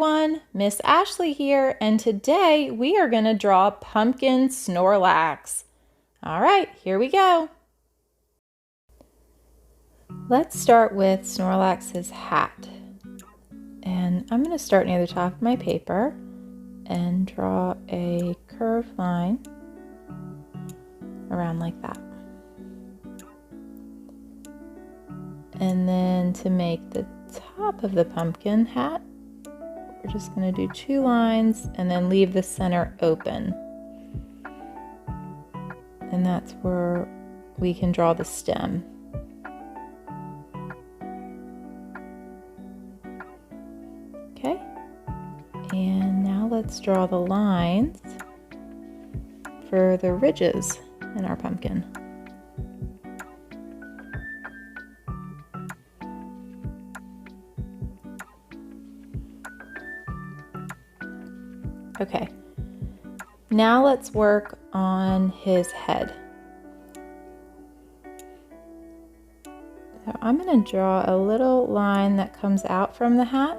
everyone, Miss Ashley here, and today we are going to draw Pumpkin Snorlax. All right, here we go. Let's start with Snorlax's hat. And I'm going to start near the top of my paper and draw a curved line around like that. And then to make the top of the pumpkin hat, we're just going to do 2 lines and then leave the center open. And that's where we can draw the stem. Okay, and now let's draw the lines for the ridges in our pumpkin. Okay, now let's work on his head. So I'm going to draw a little line that comes out from the hat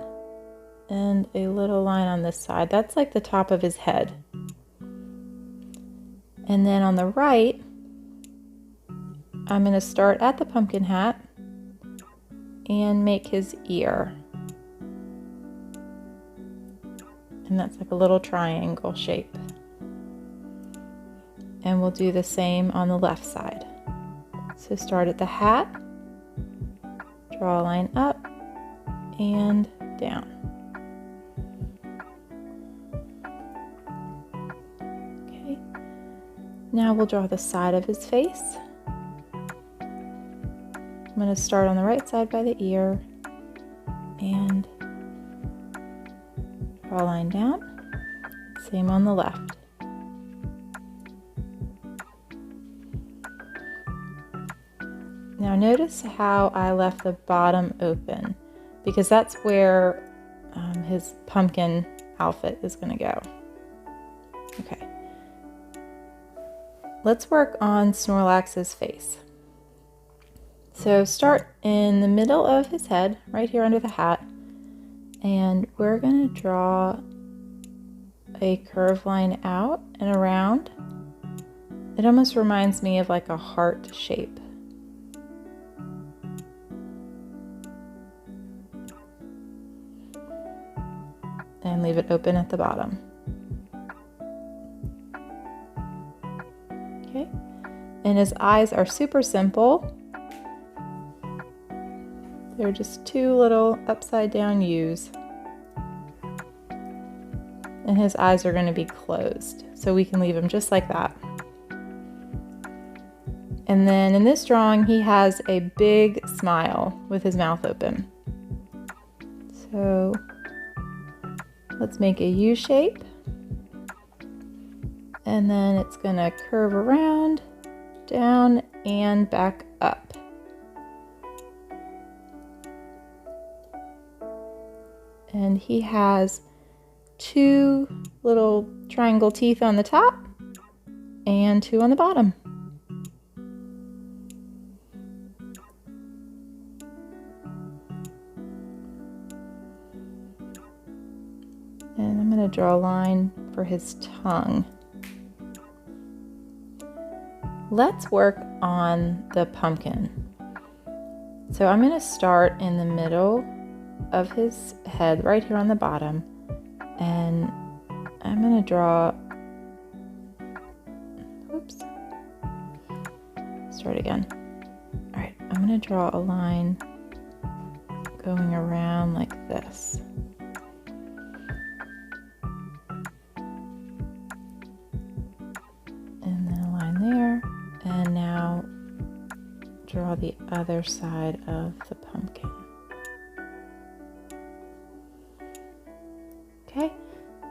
and a little line on this side. That's like the top of his head. And then on the right, I'm going to start at the pumpkin hat and make his ear. And that's like a little triangle shape. And we'll do the same on the left side. So start at the hat, draw a line up and down. Okay, now we'll draw the side of his face. I'm going to start on the right side by the ear and draw a line down, same on the left. Now notice how I left the bottom open because that's where his pumpkin outfit is going to go. Okay, let's work on Snorlax's face. So start in the middle of his head, right here under the hat. And we're going to draw a curved line out and around. It almost reminds me of like a heart shape. And leave it open at the bottom. Okay. And his eyes are super simple. They're just 2 little upside down U's. And his eyes are going to be closed. So we can leave him just like that. And then in this drawing, he has a big smile with his mouth open. So let's make a U shape. And then it's going to curve around, down, and back up. And he has 2 little triangle teeth on the top and 2 on the bottom. And I'm going to draw a line for his tongue. Let's work on the pumpkin. So I'm going to start in the middle of his head right here on the bottom, and I'm going to draw, oops, start again. All right, I'm going to draw a line going around like this. And then a line there, and now draw the other side of the pumpkin. Okay,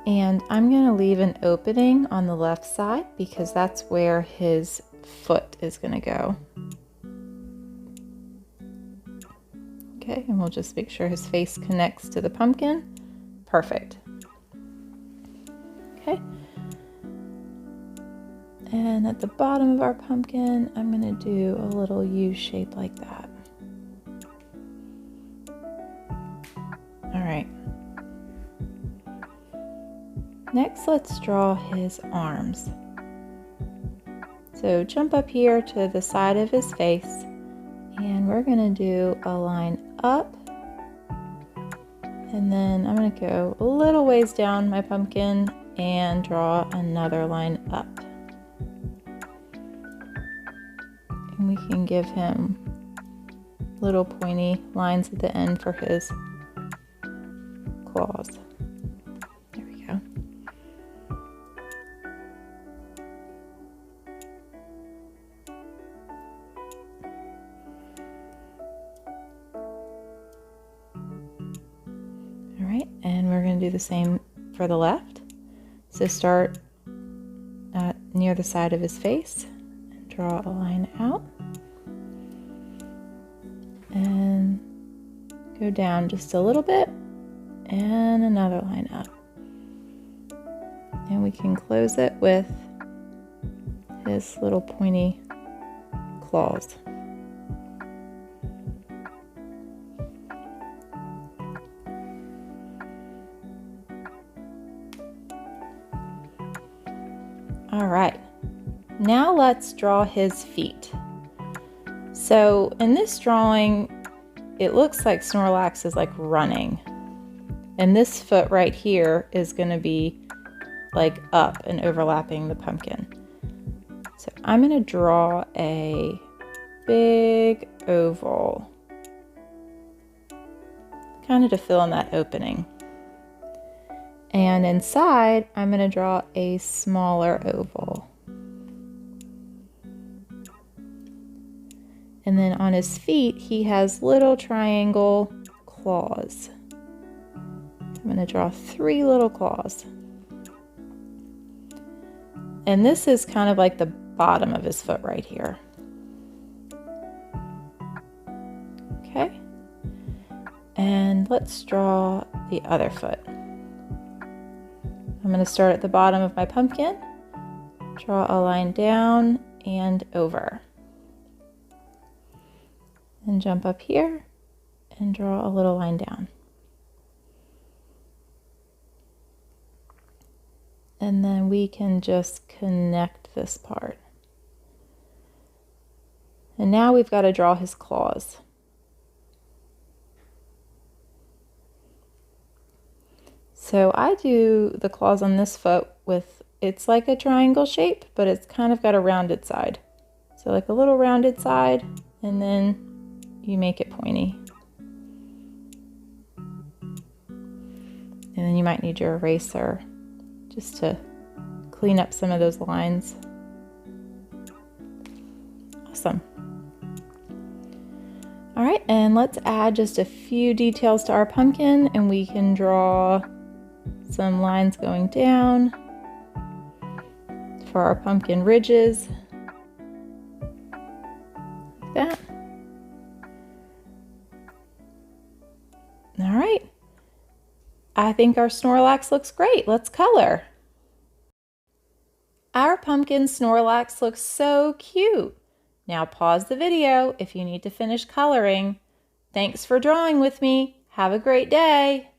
and I'm going to leave an opening on the left side because that's where his foot is going to go. Okay, and we'll just make sure his face connects to the pumpkin. Perfect. Okay, and at the bottom of our pumpkin, I'm going to do a little U shape like that. All right. Next, let's draw his arms. So jump up here to the side of his face, and we're gonna do a line up, and then I'm gonna go a little ways down my pumpkin and draw another line up. And we can give him little pointy lines at the end for his claws. There we go. All right, and we're going to do the same for the left. So start near the side of his face and draw a line out. And go down just a little bit and another line up. And we can close it with his little pointy claws. All right, now let's draw his feet. So in this drawing, it looks like Snorlax is like running. And this foot right here is going to be like up and overlapping the pumpkin. So I'm going to draw a big oval, kind of to fill in that opening. And inside, I'm going to draw a smaller oval. And then on his feet, he has little triangle claws. I'm going to draw 3 little claws. And this is kind of like the bottom of his foot right here. Okay. And let's draw the other foot. I'm going to start at the bottom of my pumpkin, draw a line down and over. And jump up here and draw a little line down. And then we can just connect this part. And now we've got to draw his claws. So I do the claws on this foot with, it's like a triangle shape, but it's kind of got a rounded side. So like a little rounded side, and then you make it pointy. And then you might need your eraser just to clean up some of those lines. Awesome. All right, and let's add just a few details to our pumpkin, and we can draw some lines going down for our pumpkin ridges, like that. All right, I think our Snorlax looks great. Let's color. Our pumpkin Snorlax looks so cute. Now pause the video if you need to finish coloring. Thanks for drawing with me. Have a great day.